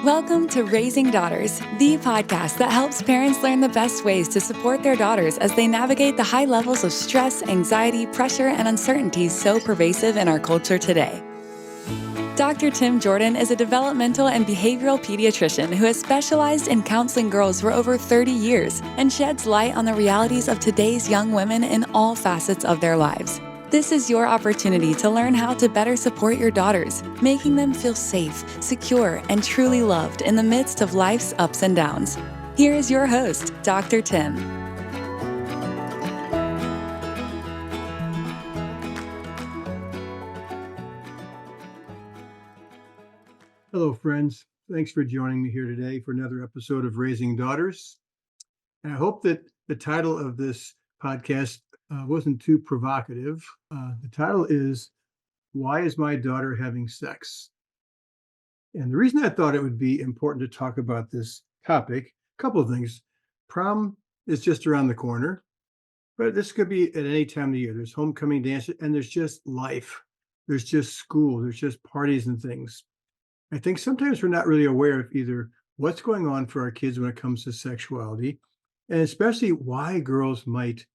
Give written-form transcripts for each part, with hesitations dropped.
Welcome to Raising Daughters, the podcast that helps parents learn the best ways to support their daughters as they navigate the high levels of stress, anxiety, pressure, and uncertainty so pervasive in our culture today. Dr. Tim Jordan is a developmental and behavioral pediatrician who has specialized in counseling girls for over 30 years and sheds light on the realities of today's young women in all facets of their lives. This is your opportunity to learn how to better support your daughters, making them feel safe, secure, and truly loved in the midst of life's ups and downs. Here is your host, Dr. Tim. Hello, friends. Thanks for joining me here today for another episode of Raising Daughters. And I hope that the title of this podcast wasn't too provocative. The title is, Why is My Daughter Having Sex? And the reason I thought it would be important to talk about this topic, a couple of things. Prom is just around the corner, but this could be at any time of the year. There's homecoming dance, and there's just life. There's just school. There's just parties and things. I think sometimes we're not really aware of either what's going on for our kids when it comes to sexuality, and especially why girls might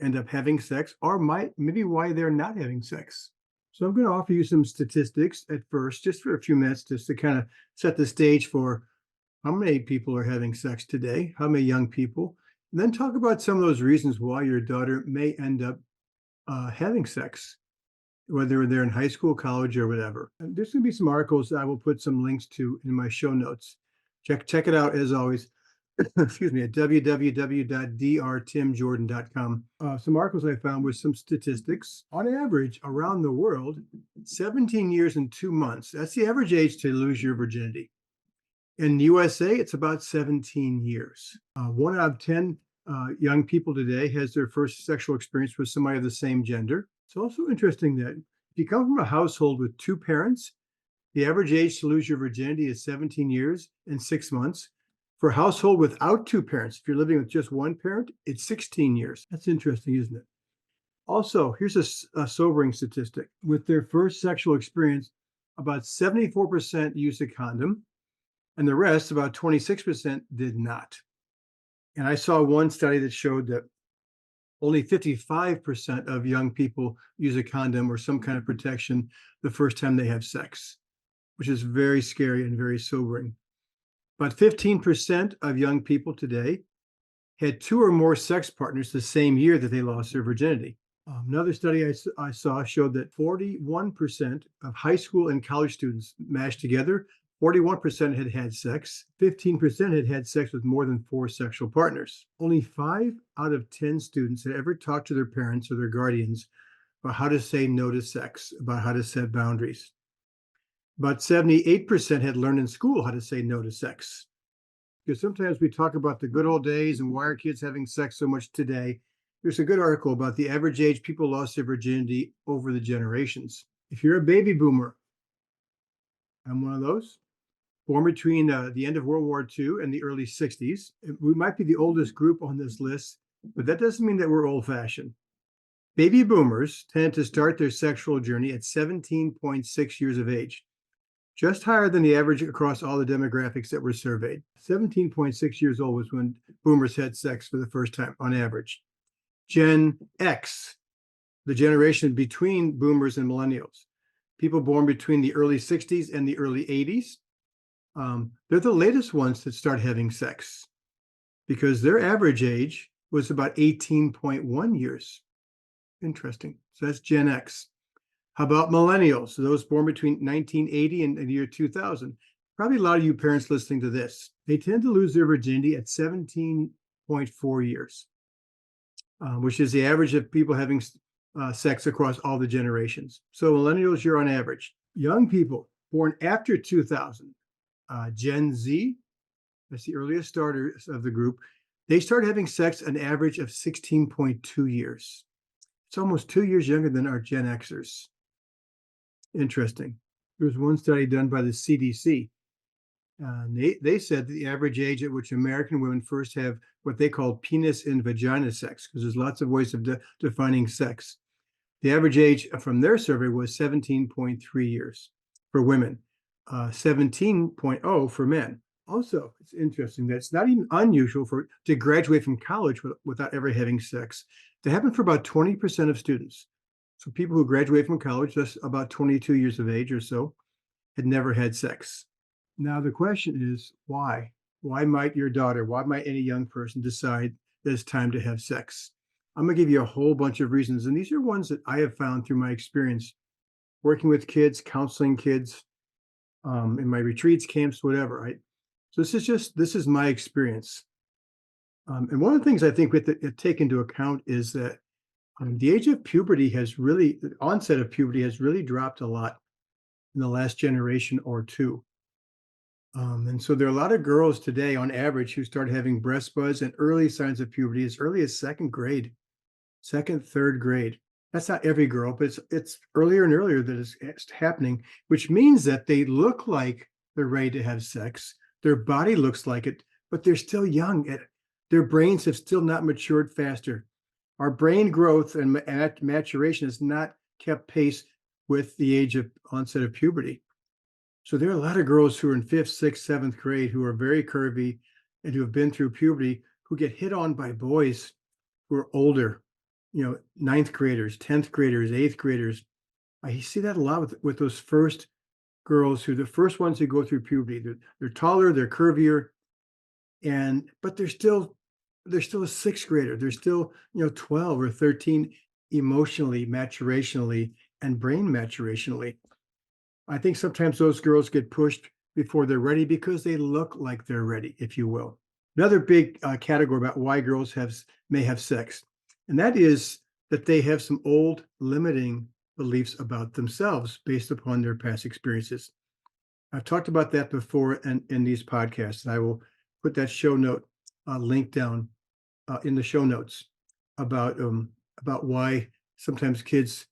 end up having sex, or maybe why they're not having sex. So I'm going to offer you some statistics at first, just for a few minutes, just to kind of set the stage for how many people are having sex today, how many young people, and then talk about some of those reasons why your daughter may end up having sex, whether they're in high school, college, or whatever. And there's going to be some articles that I will put some links to in my show notes. Check it out, as always. Excuse me, at www.drtimjordan.com. Some articles I found with some statistics. On average, around the world, 17 years and 2 months. That's the average age to lose your virginity. In the USA, it's about 17 years. 1 out of 10 young people today has their first sexual experience with somebody of the same gender. It's also interesting that if you come from a household with 2 parents, the average age to lose your virginity is 17 years and 6 months. For a household without 2 parents, if you're living with just 1 parent, it's 16 years. That's interesting, isn't it? Also, here's a sobering statistic. With their first sexual experience, about 74% used a condom, and the rest, about 26%, did not. And I saw one study that showed that only 55% of young people use a condom or some kind of protection the first time they have sex, which is very scary and very sobering. About 15% of young people today had 2 or more sex partners the same year that they lost their virginity. Another study I saw showed that 41% of high school and college students mashed together, 41% had had sex, 15% had had sex with more than 4 sexual partners. Only 5 out of 10 students had ever talked to their parents or their guardians about how to say no to sex, about how to set boundaries. About 78% had learned in school how to say no to sex. Because sometimes we talk about the good old days and why are kids having sex so much today. There's a good article about the average age people lost their virginity over the generations. If you're a baby boomer, I'm one of those, born between the end of World War II and the early 60s. We might be the oldest group on this list, but that doesn't mean that we're old-fashioned. Baby boomers tend to start their sexual journey at 17.6 years of age, just higher than the average across all the demographics that were surveyed. 17.6 years old was when boomers had sex for the first time on average. Gen X, the generation between boomers and millennials, people born between the early 60s and the early 80s, they're the latest ones that start having sex because their average age was about 18.1 years. Interesting. So that's Gen X. How about millennials? So those born between 1980 and the year 2000. Probably a lot of you parents listening to this. They tend to lose their virginity at 17.4 years, which is the average of people having sex across all the generations. So millennials, you're on average. Young people born after 2000, Gen Z, that's the earliest starters of the group, they start having sex an average of 16.2 years. It's almost 2 years younger than our Gen Xers. Interesting. There was one study done by the CDC. They said that the average age at which American women first have what they call penis and vagina sex, because there's lots of ways of defining sex. The average age from their survey was 17.3 years for women. 17.0 for men. Also, it's interesting that it's not even unusual to graduate from college without ever having sex. That happened for about 20% of students. So people who graduate from college, that's about 22 years of age or so, had never had sex. Now the question is, why? Why might your daughter, why might any young person decide that it's time to have sex? I'm going to give you a whole bunch of reasons. And these are ones that I have found through my experience working with kids, counseling kids, in my retreats, camps, whatever. Right. So this is my experience. And one of the things I think we have to take into account is that the age of puberty the onset of puberty has really dropped a lot in the last generation or two. And so there are a lot of girls today on average who start having breast buds and early signs of puberty as early as second grade, second, third grade. That's not every girl, but it's earlier and earlier that it's happening, which means that they look like they're ready to have sex. Their body looks like it, but they're still young. Their brains have still not matured faster. Our brain growth and maturation has not kept pace with the age of onset of puberty. So there are a lot of girls who are in fifth, sixth, seventh grade who are very curvy and who have been through puberty who get hit on by boys who are older, ninth graders, 10th graders, eighth graders. I see that a lot with those first girls who are the first ones who go through puberty. They're taller, they're curvier, but they're still a sixth grader. They're still, 12 or 13 emotionally, maturationally, and brain maturationally. I think sometimes those girls get pushed before they're ready because they look like they're ready, if you will. Another big category about why girls may have sex, and that is that they have some old limiting beliefs about themselves based upon their past experiences. I've talked about that before in these podcasts, and I will put that show note link down in the show notes about why sometimes kids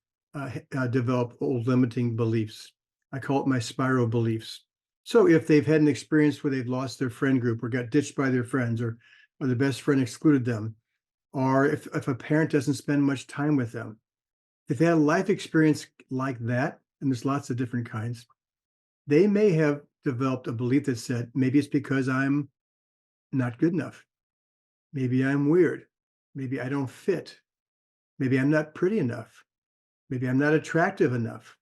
develop old limiting beliefs. I call it my spiral beliefs. So if they've had an experience where they've lost their friend group or got ditched by their friends or the best friend excluded them, or if a parent doesn't spend much time with them, if they had a life experience like that, and there's lots of different kinds, they may have developed a belief that said, maybe it's because I'm not good enough. Maybe I'm weird. Maybe I don't fit. Maybe I'm not pretty enough. Maybe I'm not attractive enough.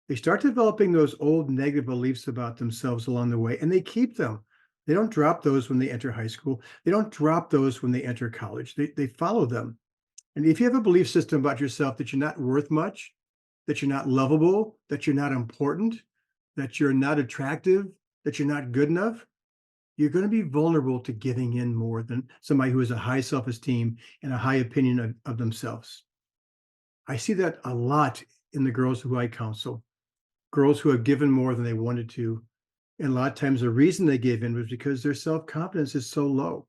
They start developing those old negative beliefs about themselves along the way, and they keep them. They don't drop those when they enter high school. They don't drop those when they enter college. They follow them. And if you have a belief system about yourself that you're not worth much, that you're not lovable, that you're not important, that you're not attractive, that you're not good enough, you're going to be vulnerable to giving in more than somebody who has a high self-esteem and a high opinion of themselves. I see that a lot in the girls who I counsel. Girls who have given more than they wanted to. And a lot of times the reason they gave in was because their self-confidence is so low.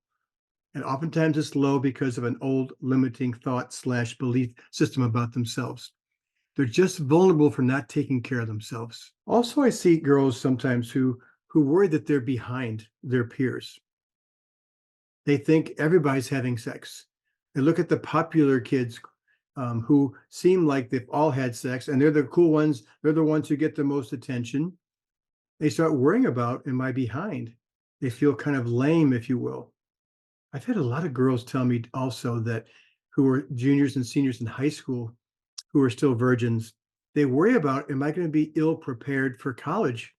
And oftentimes it's low because of an old limiting thought/belief system about themselves. They're just vulnerable for not taking care of themselves. Also, I see girls sometimes who worry that they're behind their peers. They think everybody's having sex. They look at the popular kids who seem like they've all had sex and they're the cool ones. They're the ones who get the most attention. They start worrying about, am I behind? They feel kind of lame, if you will. I've had a lot of girls tell me also that who are juniors and seniors in high school, who are still virgins, they worry about, am I going to be ill prepared for college?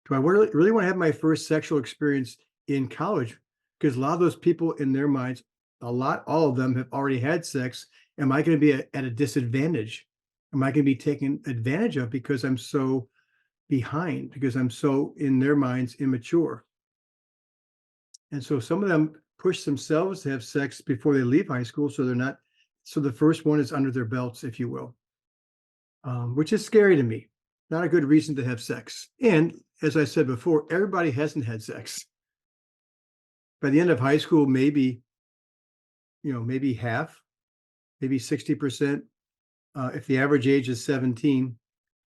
Do I really want to have my first sexual experience in college? Because a lot of those people in their minds, all of them have already had sex. Am I going to be at a disadvantage? Am I going to be taken advantage of because I'm so behind, because I'm so, in their minds, immature? And so some of them push themselves to have sex before they leave high school, so the first one is under their belts, if you will, which is scary to me. Not a good reason to have sex. And as I said before, everybody hasn't had sex. By the end of high school, maybe half, maybe 60%. If the average age is 17,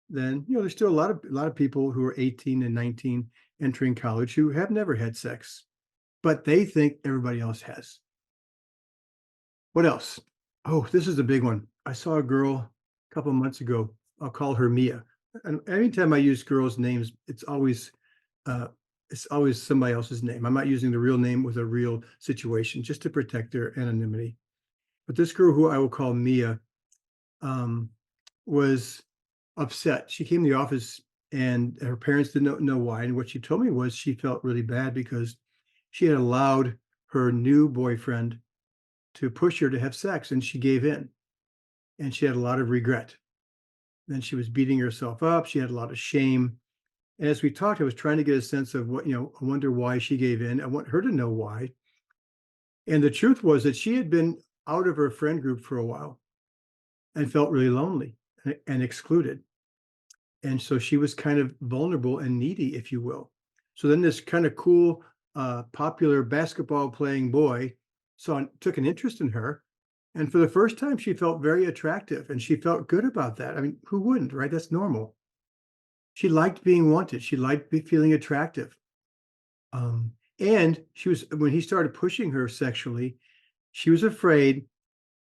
then there's still a lot of people who are 18 and 19 entering college who have never had sex, but they think everybody else has. What else? Oh, this is a big one. I saw a girl a couple of months ago. I'll call her Mia. And anytime I use girls' names, uh, it's always somebody else's name. I'm not using the real name with a real situation just to protect their anonymity. But this girl, who I will call Mia, um, was upset. She came to the office and her parents didn't know why. And what she told me was she felt really bad because she had allowed her new boyfriend to push her to have sex and she gave in. And she had a lot of regret. Then she was beating herself up. She had a lot of shame. And as we talked, I was trying to get a sense of what, I wonder why she gave in. I want her to know why. And the truth was that she had been out of her friend group for a while and felt really lonely and excluded. And so she was kind of vulnerable and needy, if you will. So then this kind of cool, popular basketball playing boy took an interest in her. And for the first time, she felt very attractive and she felt good about that. I mean, who wouldn't, right? That's normal. She liked being wanted. She liked feeling attractive. And when he started pushing her sexually, she was afraid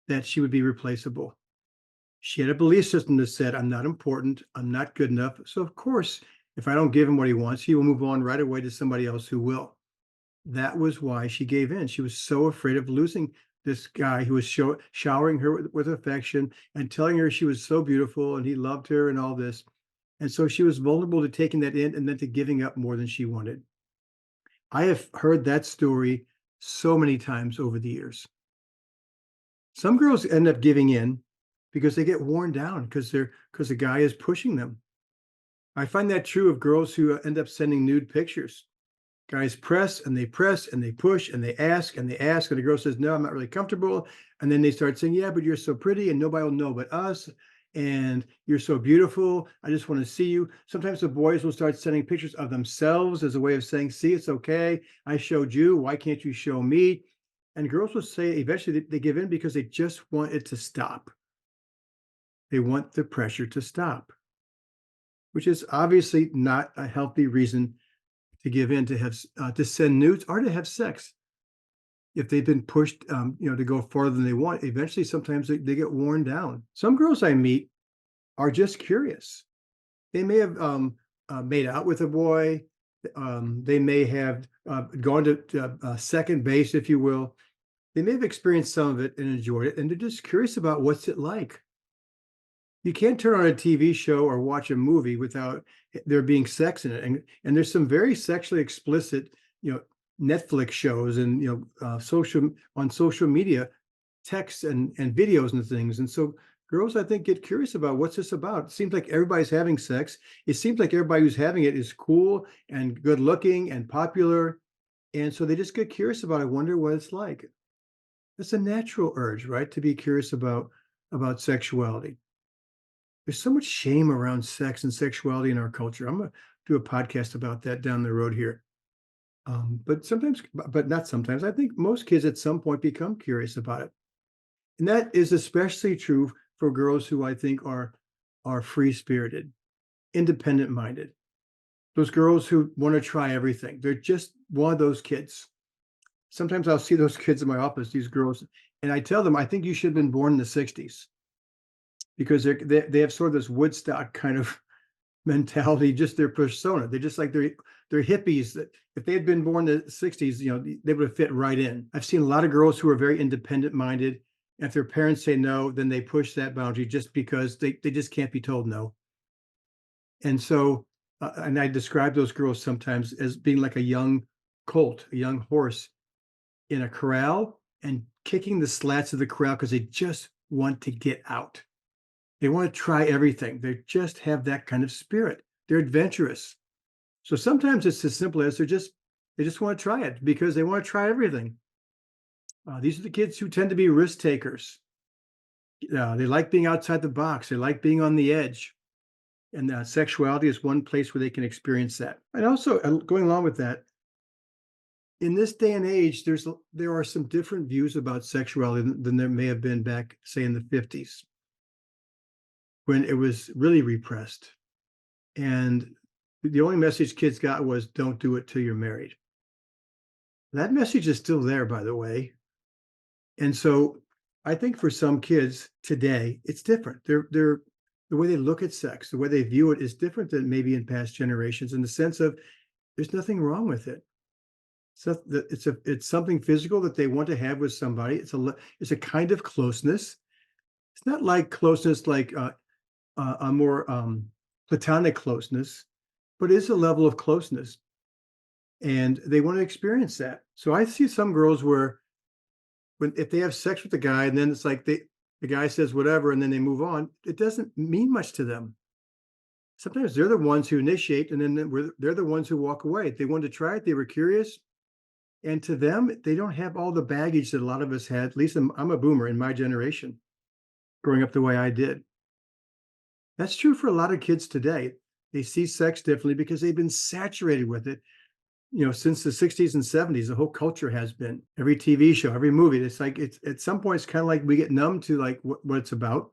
that she would be replaceable. She had a belief system that said, I'm not important, I'm not good enough. So, of course, if I don't give him what he wants, he will move on right away to somebody else who will. That was why she gave in. She was so afraid of losing this guy who was showering her with affection and telling her she was so beautiful and he loved her and all this. And so she was vulnerable to taking that in and then to giving up more than she wanted. I have heard that story so many times over the years. Some girls end up giving in because they get worn down because the guy is pushing them. I find that true of girls who end up sending nude pictures. Guys press and they push and they ask and they ask, and the girl says, no, I'm not really comfortable. And then they start saying, yeah, but you're so pretty and nobody will know but us. And you're so beautiful. I just want to see you. Sometimes the boys will start sending pictures of themselves as a way of saying, see, it's okay. I showed you. Why can't you show me? And girls will say eventually they give in because they just want it to stop. They want the pressure to stop, which is obviously not a healthy reason to give in, to send nudes or to have sex. If they've been pushed, to go farther than they want, eventually sometimes they get worn down. Some girls I meet are just curious. They may have made out with a boy. They may have gone to second base, if you will. They may have experienced some of it and enjoyed it, and they're just curious about what's it like. You can't turn on a TV show or watch a movie without there being sex in it. And there's some very sexually explicit, Netflix shows and, on social media, texts and videos and things. And so girls, I think, get curious about what's this about. It seems like everybody's having sex. It seems like everybody who's having it is cool and good looking and popular. And so they just get curious about it. I wonder what it's like. It's a natural urge, right? To be curious about sexuality. There's so much shame around sex and sexuality in our culture. I'm going to do a podcast about that down the road here. But not sometimes. I think most kids at some point become curious about it. And that is especially true for girls who I think are free-spirited, independent-minded. Those girls who want to try everything. They're just one of those kids. Sometimes I'll see those kids in my office, these girls, and I tell them, I think you should have been born in the 60s. Because they have sort of this Woodstock kind of mentality, just their persona. They're just like they're hippies that if they had been born in the 60s, they would have fit right in. I've seen a lot of girls who are very independent minded. If their parents say no, then they push that boundary just because they just can't be told no. And so, and I describe those girls sometimes as being like a young colt, a young horse in a corral and kicking the slats of the corral because they just want to get out. They want to try everything. They just have that kind of spirit. They're adventurous. So sometimes it's as simple as they just want to try it because they want to try everything. These are the kids who tend to be risk takers. They like being outside the box. They like being on the edge. And sexuality is one place where they can experience that. And also, going along with that, in this day and age, there are some different views about sexuality than there may have been back, say, in the 50s. When it was really repressed. And the only message kids got was, don't do it till you're married. That message is still there, by the way. And so I think for some kids today, it's different. the way they look at sex, the way they view it is different than maybe in past generations in the sense of there's nothing wrong with it. So it's something physical that they want to have with somebody. It's a kind of closeness. It's not like closeness like a more platonic closeness, but it is a level of closeness, and they want to experience that. So I see some girls where if they have sex with the guy and then it's like the guy says whatever and then they move on, it doesn't mean much to them. Sometimes they're the ones who initiate and then they're the ones who walk away. They wanted to try it. They were curious. And to them, they don't have all the baggage that a lot of us had. At least I'm a boomer in my generation, growing up the way I did. That's true for a lot of kids today. They see sex differently because they've been saturated with it. Since the 60s and 70s, the whole culture has been. Every TV show, every movie, it's like it's at some point it's kind of like we get numb to like what it's about.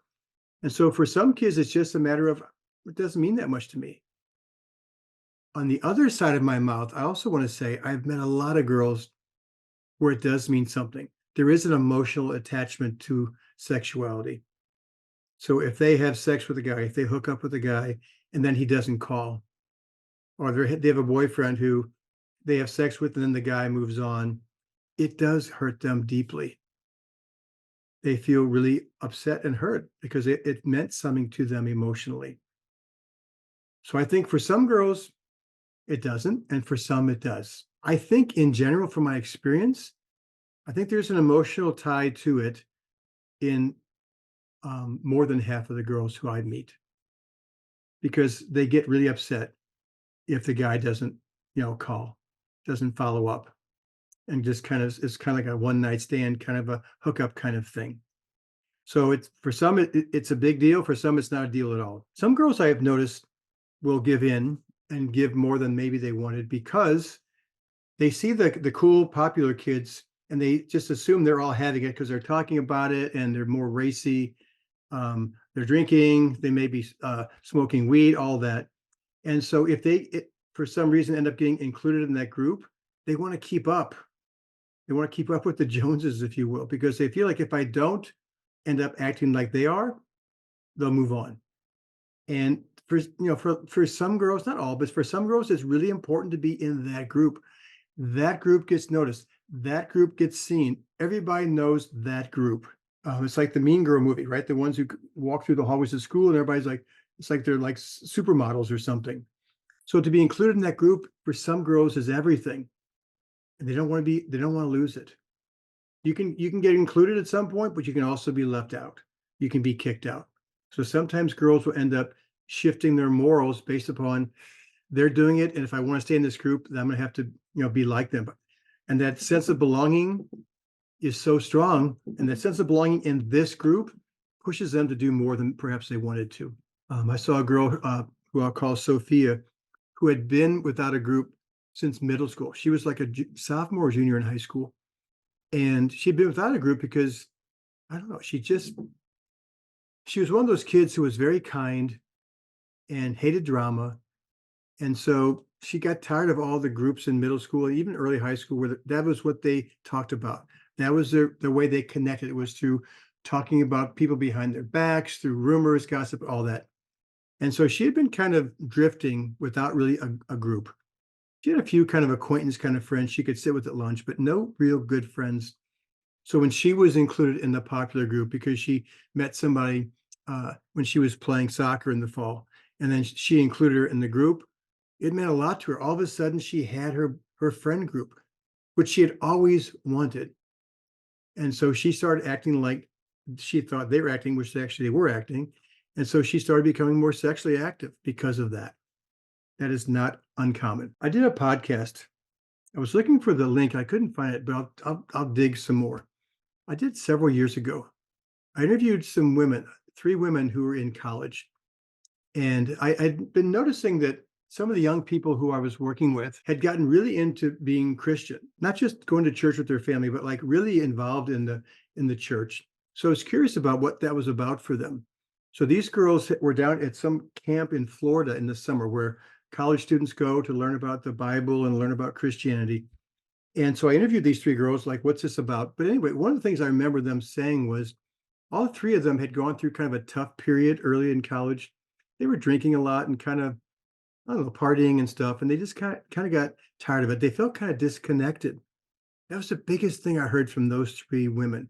And so for some kids, it's just a matter of it doesn't mean that much to me. On the other side of my mouth, I also want to say I've met a lot of girls where it does mean something. There is an emotional attachment to sexuality. So if they have sex with a guy, if they hook up with a guy and then he doesn't call, or they have a boyfriend who they have sex with and then the guy moves on, it does hurt them deeply. They feel really upset and hurt because it meant something to them emotionally. So I think for some girls, it doesn't, and for some, it does. I think in general, from my experience, I think there's an emotional tie to it in more than half of the girls who I meet, because they get really upset if the guy doesn't, call, doesn't follow up, and just it's kind of like a one night stand, kind of a hookup kind of thing. So it's for some, it's a big deal. For some, it's not a deal at all. Some girls I have noticed will give in and give more than maybe they wanted because they see the cool, popular kids and they just assume they're all having it because they're talking about it and they're more racy. They're drinking, they may be smoking weed, all that. And so if for some reason end up getting included in that group, they want to keep up. They want to keep up with the Joneses, if you will, because they feel like if I don't end up acting like they are, they'll move on. And for some girls, not all, but for some girls, it's really important to be in that group. That group gets noticed. That group gets seen. Everybody knows that group. It's like the Mean Girl movie, right? The ones who walk through the hallways of school and everybody's like, it's like they're like supermodels or something. So to be included in that group for some girls is everything. And they don't want to lose it. You can get included at some point, but you can also be left out. You can be kicked out. So sometimes girls will end up shifting their morals based upon they're doing it. And if I want to stay in this group, then I'm going to have to, be like them. And that sense of belonging is so strong. And that sense of belonging in this group pushes them to do more than perhaps they wanted to. I saw a girl who I'll call Sophia, who had been without a group since middle school. She was like a sophomore or junior in high school. And she'd been without a group because, I don't know, she was one of those kids who was very kind and hated drama. And so she got tired of all the groups in middle school, even early high school, where that was what they talked about. That was the way they connected. It was through talking about people behind their backs, through rumors, gossip, all that. And so she had been kind of drifting without really a group. She had a few kind of acquaintance kind of friends she could sit with at lunch, but no real good friends. So when she was included in the popular group, because she met somebody when she was playing soccer in the fall, and then she included her in the group, it meant a lot to her. All of a sudden, she had her friend group, which she had always wanted. And so she started acting like she thought they were acting, which actually they were acting. And so she started becoming more sexually active because of that. That is not uncommon. I did a podcast. I was looking for the link. I couldn't find it, but I'll dig some more. I did several years ago. I interviewed some women, 3 women who were in college. And I'd been noticing that some of the young people who I was working with had gotten really into being Christian, not just going to church with their family, but like really involved in the church. So I was curious about what that was about for them. So these girls were down at some camp in Florida in the summer where college students go to learn about the Bible and learn about Christianity. And so I interviewed these 3 girls, like, what's this about? But anyway, one of the things I remember them saying was, all three of them had gone through kind of a tough period early in college. They were drinking a lot and kind of, I don't know, partying and stuff, and they just kind of got tired of it. They felt kind of disconnected. That was the biggest thing I heard from those three women.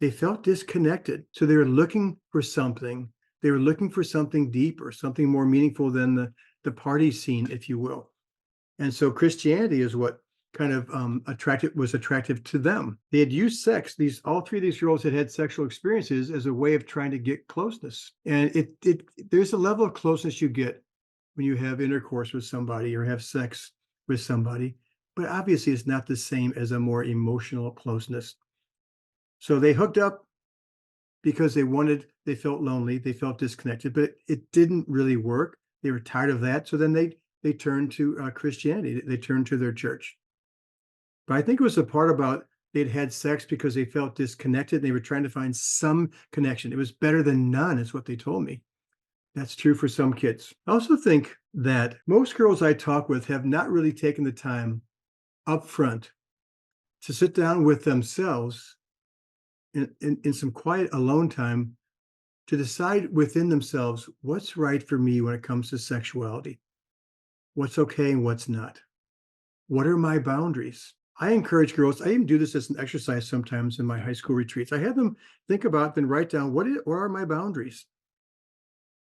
They felt disconnected. So they were looking for something. They were looking for something deeper, something more meaningful than the party scene, if you will. And so Christianity is what kind of was attractive to them. They had used sex. All three of these girls had had sexual experiences as a way of trying to get closeness. And there's a level of closeness you get when you have intercourse with somebody or have sex with somebody, but obviously it's not the same as a more emotional closeness. So they hooked up because they felt lonely, they felt disconnected, but it didn't really work. They were tired of that. So then they turned to Christianity. They turned to their church. But I think it was the part about they'd had sex because they felt disconnected. And they were trying to find some connection. It was better than none, is what they told me. That's true for some kids. I also think that most girls I talk with have not really taken the time up front to sit down with themselves in some quiet alone time to decide within themselves what's right for me when it comes to sexuality, what's okay and what's not. What are my boundaries? I encourage girls, I even do this as an exercise sometimes in my high school retreats. I have them think about, then write down, what are my boundaries?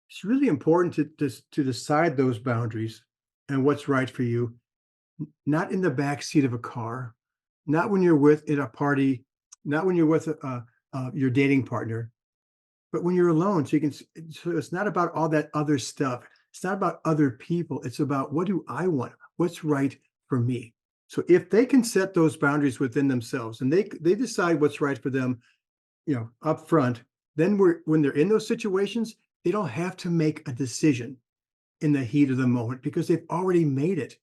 It's really important to decide those boundaries and what's right for you, not in the back seat of a car, not when you're at a party, not when you're with your dating partner, but when you're alone. So it's not about all that other stuff. It's not about other people. It's about, what do I want? What's right for me? So if they can set those boundaries within themselves and they decide what's right for them, up front, then when they're in those situations, they don't have to make a decision in the heat of the moment because they've already made it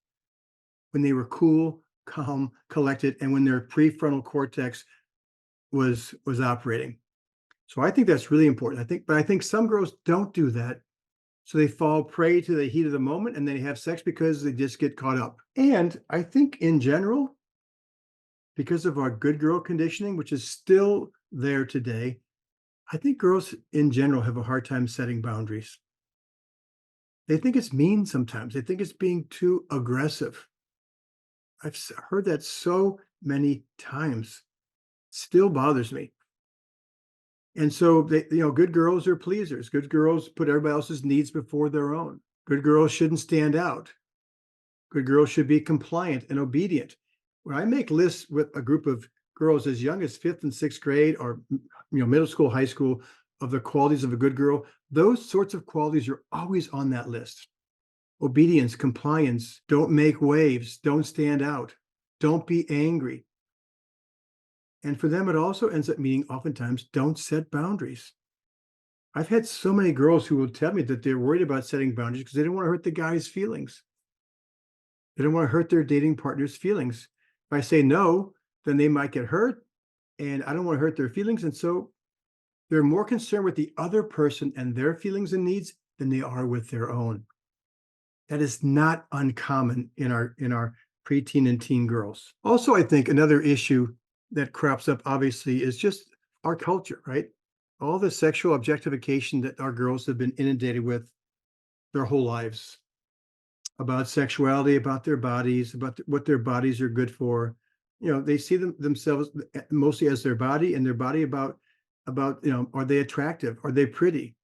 when they were cool, calm, collected, and when their prefrontal cortex was operating. So I think that's really important. But I think some girls don't do that. So they fall prey to the heat of the moment and they have sex because they just get caught up. And I think in general, because of our good girl conditioning, which is still there today, I think girls in general have a hard time setting boundaries. They think it's mean sometimes. They think it's being too aggressive. I've heard that so many times. Still bothers me. And so good girls are pleasers. Good girls put everybody else's needs before their own. Good girls shouldn't stand out. Good girls should be compliant and obedient. When I make lists with a group of girls as young as 5th and 6th grade or middle school, high school, of the qualities of a good girl, those sorts of qualities are always on that list. Obedience, compliance, don't make waves, don't stand out, don't be angry. And for them, it also ends up meaning oftentimes don't set boundaries. I've had so many girls who will tell me that they're worried about setting boundaries because they don't want to hurt the guy's feelings. They don't want to hurt their dating partner's feelings. If I say no, then they might get hurt, and I don't want to hurt their feelings. And so they're more concerned with the other person and their feelings and needs than they are with their own. That is not uncommon in our preteen and teen girls. Also, I think another issue that crops up obviously is just our culture, right? All the sexual objectification that our girls have been inundated with their whole lives about sexuality, about their bodies, about what their bodies are good for. They see themselves mostly as their body, and their body about are they attractive? Are they pretty?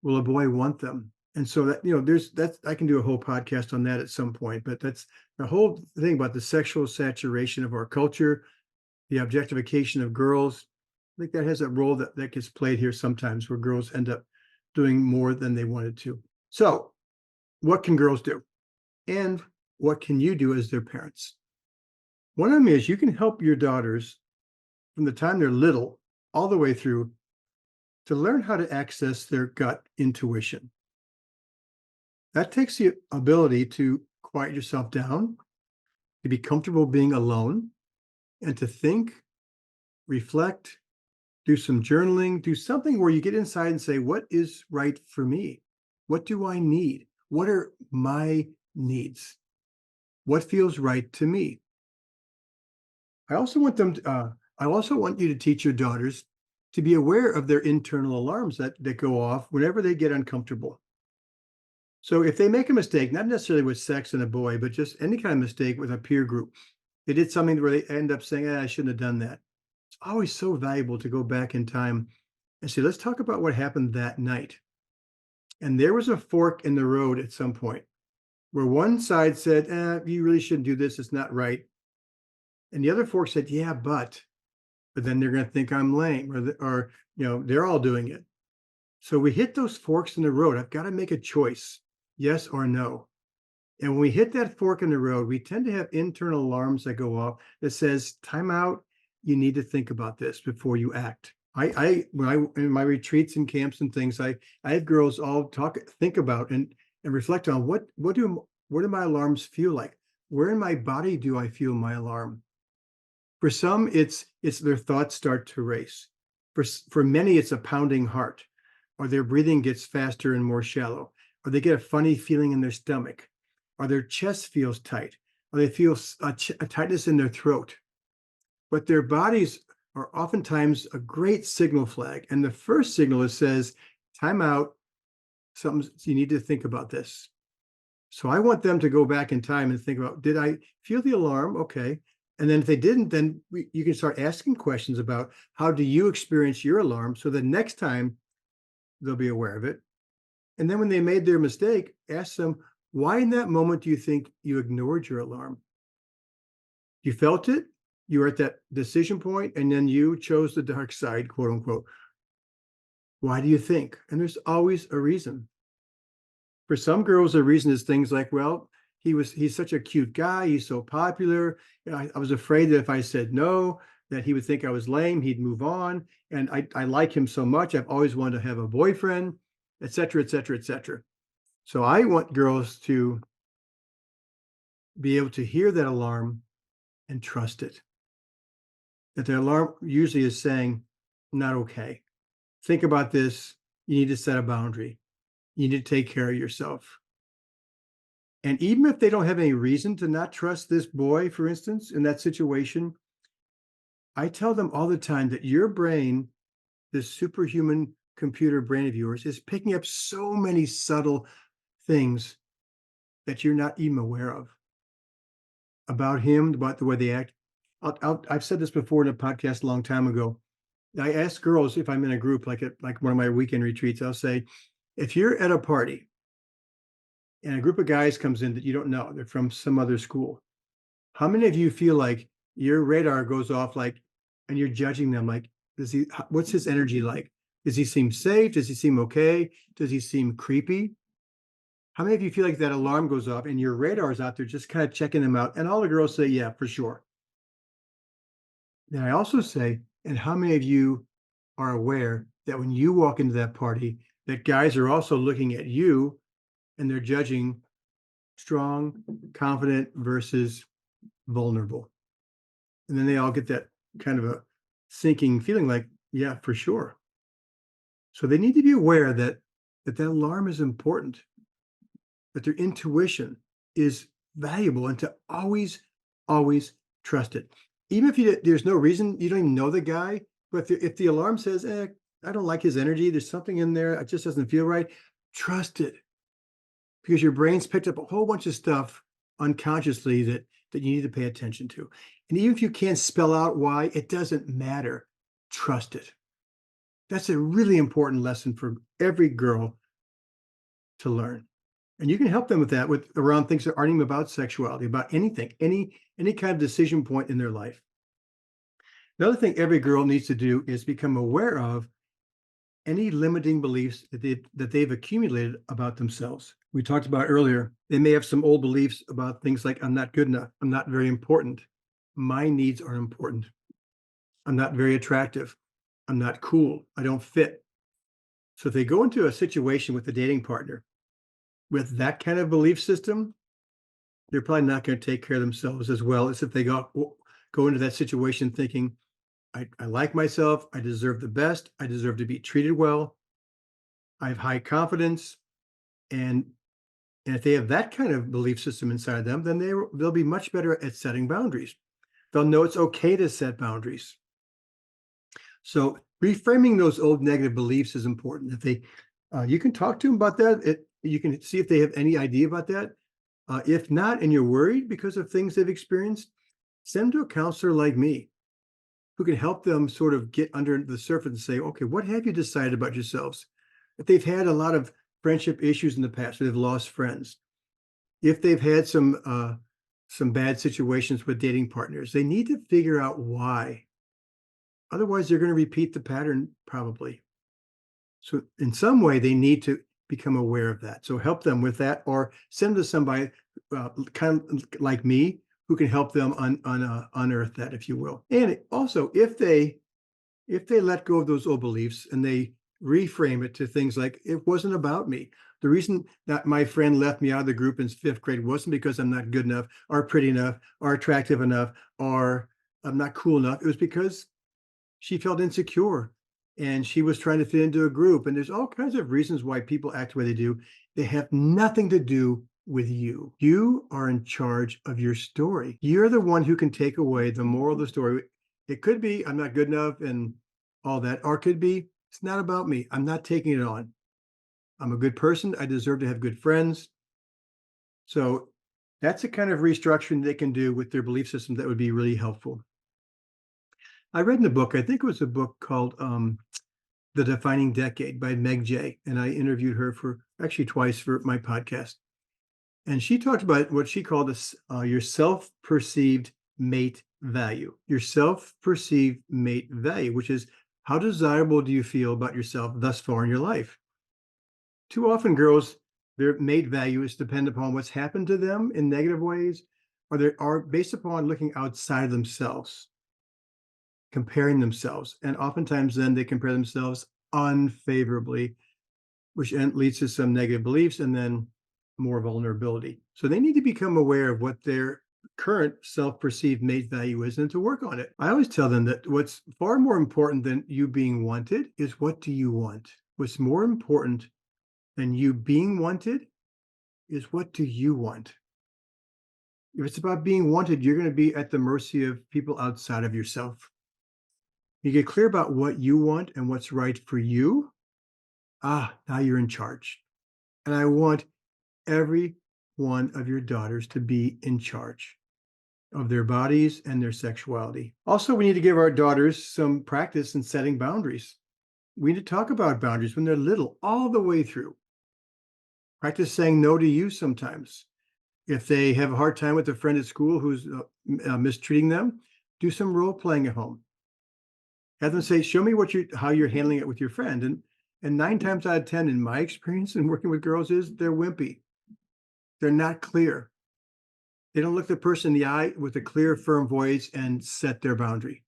Will a boy want them? And so that I can do a whole podcast on that at some point, but that's the whole thing about the sexual saturation of our culture, the objectification of girls. I think that has a role that gets played here sometimes, where girls end up doing more than they wanted to. So what can girls do? And what can you do as their parents? One of them is you can help your daughters from the time they're little all the way through to learn how to access their gut intuition. That takes the ability to quiet yourself down, to be comfortable being alone, and to think, reflect, do some journaling, do something where you get inside and say, what is right for me? What do I need? What are my needs? What feels right to me? I also want you to teach your daughters to be aware of their internal alarms that go off whenever they get uncomfortable. So if they make a mistake, not necessarily with sex and a boy, but just any kind of mistake with a peer group, they did something where they end up saying, I shouldn't have done that. It's always so valuable to go back in time and say, let's talk about what happened that night. And there was a fork in the road at some point where one side said, you really shouldn't do this. It's not right. And the other fork said, yeah, but then they're going to think I'm lame or they're all doing it. So we hit those forks in the road. I've got to make a choice, yes or no. And when we hit that fork in the road, we tend to have internal alarms that go off that says, time out, you need to think about this before you act. In my retreats and camps and things, I have girls all think about and reflect on what do my alarms feel like? Where in my body do I feel my alarm? For some, it's their thoughts start to race. For many, it's a pounding heart, or their breathing gets faster and more shallow, or they get a funny feeling in their stomach, or their chest feels tight, or they feel a tightness in their throat. But their bodies are oftentimes a great signal flag. And the first signal says, time out, you need to think about this. So I want them to go back in time and think about, did I feel the alarm? Okay. And then if they didn't, then you can start asking questions about how do you experience your alarm so that next time they'll be aware of it. And then when they made their mistake, ask them, why in that moment do you think you ignored your alarm? You felt it, you were at that decision point, and then you chose the dark side, quote unquote. Why do you think? And there's always a reason. For some girls, the reason is things like, well, he's such a cute guy, he's so popular. I was afraid that if I said no, that he would think I was lame, he'd move on. And I like him so much, I've always wanted to have a boyfriend, et cetera, et cetera, et cetera. So I want girls to be able to hear that alarm and trust it. That the alarm usually is saying, not okay. Think about this. You need to set a boundary. You need to take care of yourself. And even if they don't have any reason to not trust this boy, for instance, in that situation, I tell them all the time that your brain, this superhuman computer brain of yours, is picking up so many subtle things that you're not even aware of about him, about the way they act. I've said this before in a podcast a long time ago. I ask girls if I'm in a group, like one of my weekend retreats, I'll say, if you're at a party and a group of guys comes in that you don't know, they're from some other school, how many of you feel like your radar goes off, like, and you're judging them, like, what's his energy like? Does he seem safe? Does he seem okay? Does he seem creepy? How many of you feel like that alarm goes off and your radar is out there just kind of checking them out? And all the girls say, yeah, for sure. Then I also say, and how many of you are aware that when you walk into that party, that guys are also looking at you and they're judging strong, confident versus vulnerable. And then they all get that kind of a sinking feeling like, yeah, for sure. So they need to be aware that that alarm is important, that their intuition is valuable, and to always, always trust it. Even if there's no reason, you don't even know the guy, but if the alarm says, I don't like his energy, there's something in there, it just doesn't feel right, trust it. Because your brain's picked up a whole bunch of stuff unconsciously that you need to pay attention to. And even if you can't spell out why, it doesn't matter. Trust it. That's a really important lesson for every girl to learn. And you can help them with that around things that aren't even about sexuality, about anything, any kind of decision point in their life. Another thing every girl needs to do is become aware of any limiting beliefs that they've accumulated about themselves. We talked about earlier, they may have some old beliefs about things like, I'm not good enough, I'm not very important, my needs are important, I'm not very attractive, I'm not cool, I don't fit. So if they go into a situation with a dating partner with that kind of belief system, they're probably not going to take care of themselves as well as if they go into that situation thinking, I like myself, I deserve the best, I deserve to be treated well, I have high confidence, and if they have that kind of belief system inside them, then they'll be much better at setting boundaries. They'll know it's okay to set boundaries. So reframing those old negative beliefs is important. If they, you can talk to them about that. You can see if they have any idea about that. If not, and you're worried because of things they've experienced, send them to a counselor like me who can help them sort of get under the surface and say, okay, what have you decided about yourselves? If they've had a lot of friendship issues in the past, or they've lost friends, if they've had some bad situations with dating partners, they need to figure out why. Otherwise, they're going to repeat the pattern probably. So in some way, they need to become aware of that. So help them with that, or send them to somebody kind of like me who can help them unearth that, if you will. And also, if they let go of those old beliefs and they reframe it to things like, it wasn't about me. The reason that my friend left me out of the group in 5th grade wasn't because I'm not good enough or pretty enough or attractive enough or I'm not cool enough. It was because she felt insecure and she was trying to fit into a group. And there's all kinds of reasons why people act the way they do. They have nothing to do with you. You are in charge of your story. You're the one who can take away the moral of the story. It could be, I'm not good enough and all that, or it could be, it's not about me. I'm not taking it on. I'm a good person. I deserve to have good friends. So that's the kind of restructuring they can do with their belief system that would be really helpful. I read in a book, I think it was a book called The Defining Decade by Meg Jay, and I interviewed her for actually twice for my podcast. And she talked about what she called this, your self-perceived mate value. Your self-perceived mate value, which is how desirable do you feel about yourself thus far in your life? Too often, girls, their mate value is dependent upon what's happened to them in negative ways, or they are based upon looking outside themselves, comparing themselves. And oftentimes then they compare themselves unfavorably, which leads to some negative beliefs and then more vulnerability. So they need to become aware of what their current self-perceived mate value is and to work on it. I always tell them that what's far more important than you being wanted is, what do you want? What's more important than you being wanted is, what do you want? If it's about being wanted, you're going to be at the mercy of people outside of yourself. You get clear about what you want and what's right for you. Now you're in charge. And I want every one of your daughters to be in charge of their bodies and their sexuality. Also, we need to give our daughters some practice in setting boundaries. We need to talk about boundaries when they're little, all the way through. Practice saying no to you sometimes. If they have a hard time with a friend at school who's mistreating them, do some role playing at home. Have them say, show me how you're handling it with your friend. And 9 times out of 10, in my experience in working with girls, is they're wimpy. They're not clear. They don't look the person in the eye with a clear, firm voice and set their boundary.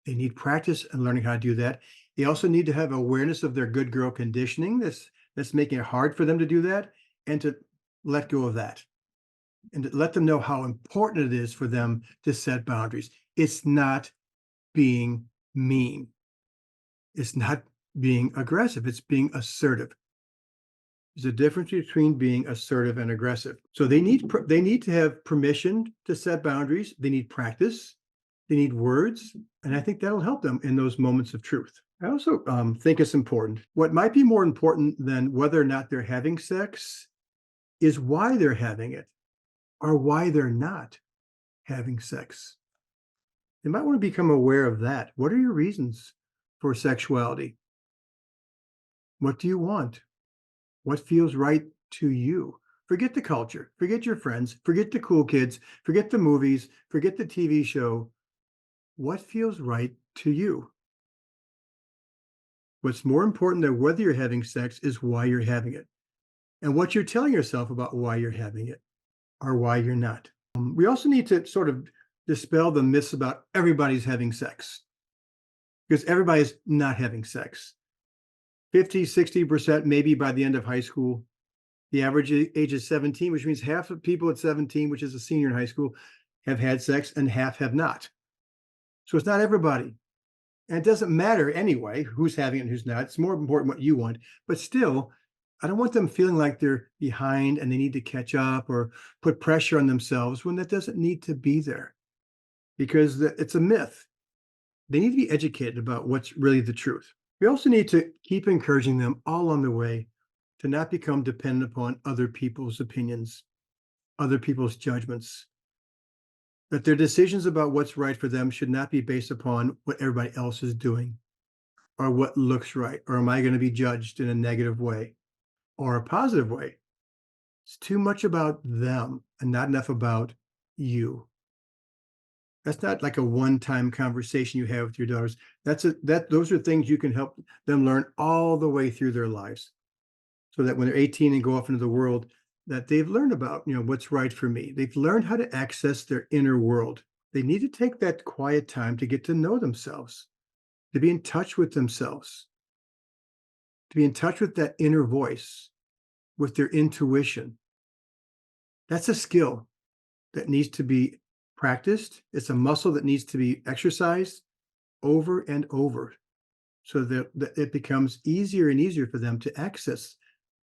They need practice in learning how to do that. They also need to have awareness of their good girl conditioning that's making it hard for them to do that, and to let go of that. And to let them know how important it is for them to set boundaries. It's not being mean. It's not being aggressive. It's being assertive. There's a difference between being assertive and aggressive. So they need to have permission to set boundaries. They need practice. They need words. And I think that'll help them in those moments of truth. I also think it's important. What might be more important than whether or not they're having sex is why they're having it, or why they're not having sex. They might want to become aware of that. What are your reasons for sexuality? What do you want? What feels right to you? Forget the culture, forget your friends, forget the cool kids, forget the movies, forget the TV show. What feels right to you? What's more important than whether you're having sex is why you're having it, and what you're telling yourself about why you're having it or why you're not. We also need to sort of dispel the myths about everybody's having sex, because everybody's not having sex. 50, 60% maybe by the end of high school. The average age is 17, which means half of people at 17, which is a senior in high school, have had sex and half have not. So it's not everybody. And it doesn't matter anyway who's having it and who's not. It's more important what you want. But still, I don't want them feeling like they're behind and they need to catch up or put pressure on themselves when that doesn't need to be there, because it's a myth. They need to be educated about what's really the truth. We also need to keep encouraging them all along the way to not become dependent upon other people's opinions, other people's judgments, that their decisions about what's right for them should not be based upon what everybody else is doing or what looks right, or am I going to be judged in a negative way or a positive way. It's too much about them and not enough about you. That's not like a one-time conversation you have with your daughters. Those are things you can help them learn all the way through their lives, so that when they're 18 and go off into the world, that they've learned about, what's right for me. They've learned how to access their inner world. They need to take that quiet time to get to know themselves, to be in touch with themselves, to be in touch with that inner voice, with their intuition. That's a skill that needs to be practiced. It's a muscle that needs to be exercised over and over, so that it becomes easier and easier for them to access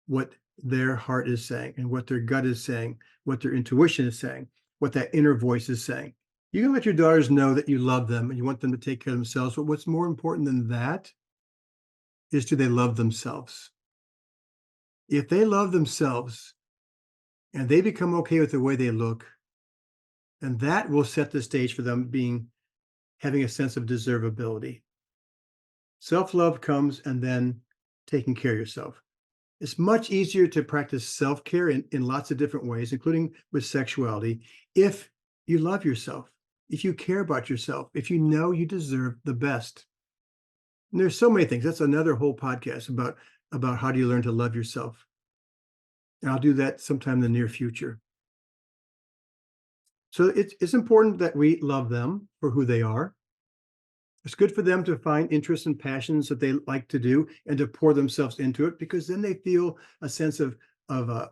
what their heart is saying and what their gut is saying, what their intuition is saying, what that inner voice is saying. You can let your daughters know that you love them and you want them to take care of themselves, but what's more important than that is, do they love themselves? If they love themselves and they become okay with the way they look, and that will set the stage for them having a sense of deservability. Self-love comes, and then taking care of yourself. It's much easier to practice self-care in lots of different ways, including with sexuality, if you love yourself, if you care about yourself, if you know you deserve the best. And there's so many things. That's another whole podcast about how do you learn to love yourself. And I'll do that sometime in the near future. So it's important that we love them for who they are. It's good for them to find interests and passions that they like to do and to pour themselves into it, because then they feel a sense of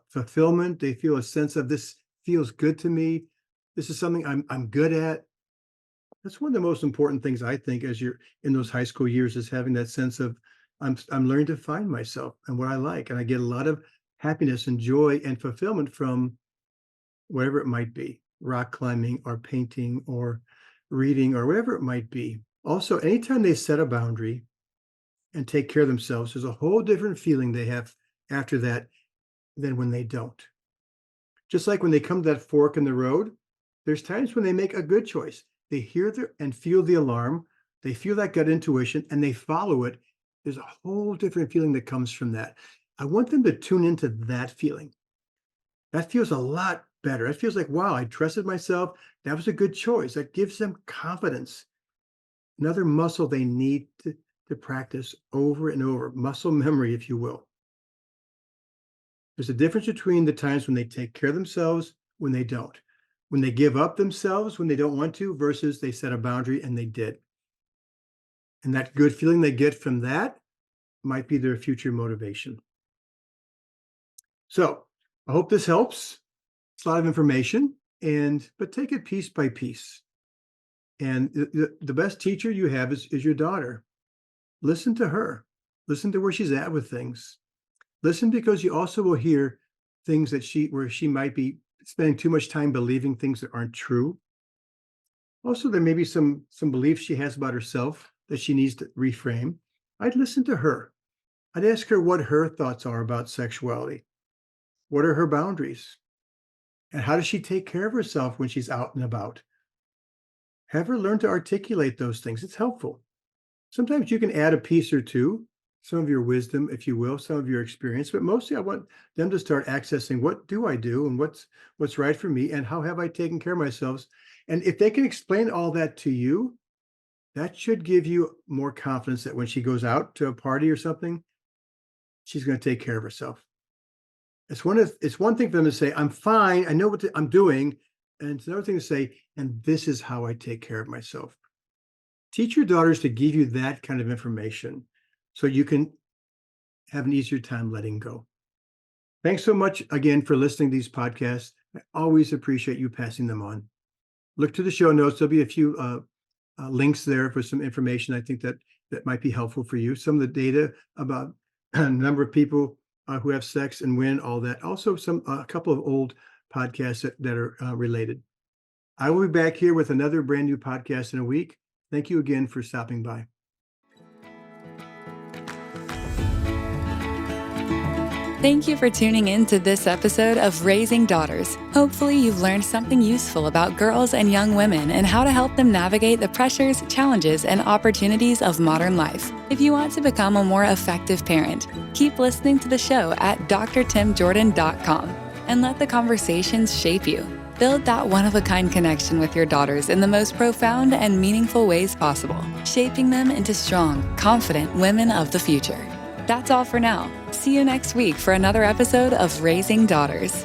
fulfillment. They feel a sense of, this feels good to me. This is something I'm good at. That's one of the most important things, I think, as you're in those high school years, is having that sense of, I'm learning to find myself and what I like. And I get a lot of happiness and joy and fulfillment from whatever it might be, rock climbing or painting or reading or whatever it might be. Also, anytime they set a boundary and take care of themselves, there's a whole different feeling they have after that than when they don't. Just like when they come to that fork in the road, there's times when they make a good choice. They hear and feel the alarm, they feel that gut intuition, and they follow it. There's a whole different feeling that comes from that. I want them to tune into that feeling. That feels a lot better. It feels like, wow, I trusted myself. That was a good choice. That gives them confidence. Another muscle they need to practice over and over, muscle memory, if you will. There's a difference between the times when they take care of themselves, when they don't, when they give up themselves, when they don't want to, versus they set a boundary and they did. And that good feeling they get from that might be their future motivation. So I hope this helps. It's a lot of information, but take it piece by piece. And the best teacher you have is your daughter. Listen to her. Listen to where she's at with things. Listen, because you also will hear things where she might be spending too much time believing things that aren't true. Also, there may be some beliefs she has about herself that she needs to reframe. I'd listen to her. I'd ask her what her thoughts are about sexuality. What are her boundaries? And how does she take care of herself when she's out and about? Have her learn to articulate those things. It's helpful. Sometimes you can add a piece or two, some of your wisdom, if you will, some of your experience, but mostly I want them to start accessing, what do I do and what's right for me, and how have I taken care of myself? And if they can explain all that to you, that should give you more confidence that when she goes out to a party or something, she's going to take care of herself. It's one thing for them to say, I'm fine, I know what I'm doing. And it's another thing to say, and this is how I take care of myself. Teach your daughters to give you that kind of information so you can have an easier time letting go. Thanks so much again for listening to these podcasts. I always appreciate you passing them on. Look to the show notes. There'll be a few links there for some information I think that might be helpful for you. Some of the data about a number of people who have sex and when, all that. Also, a couple of old podcasts that are related. I will be back here with another brand new podcast in a week. Thank you again for stopping by. Thank you for tuning in to this episode of Raising Daughters. Hopefully you've learned something useful about girls and young women and how to help them navigate the pressures, challenges, and opportunities of modern life. If you want to become a more effective parent, keep listening to the show at drtimjordan.com and let the conversations shape you. Build that one-of-a-kind connection with your daughters in the most profound and meaningful ways possible, shaping them into strong, confident women of the future. That's all for now. See you next week for another episode of Raising Daughters.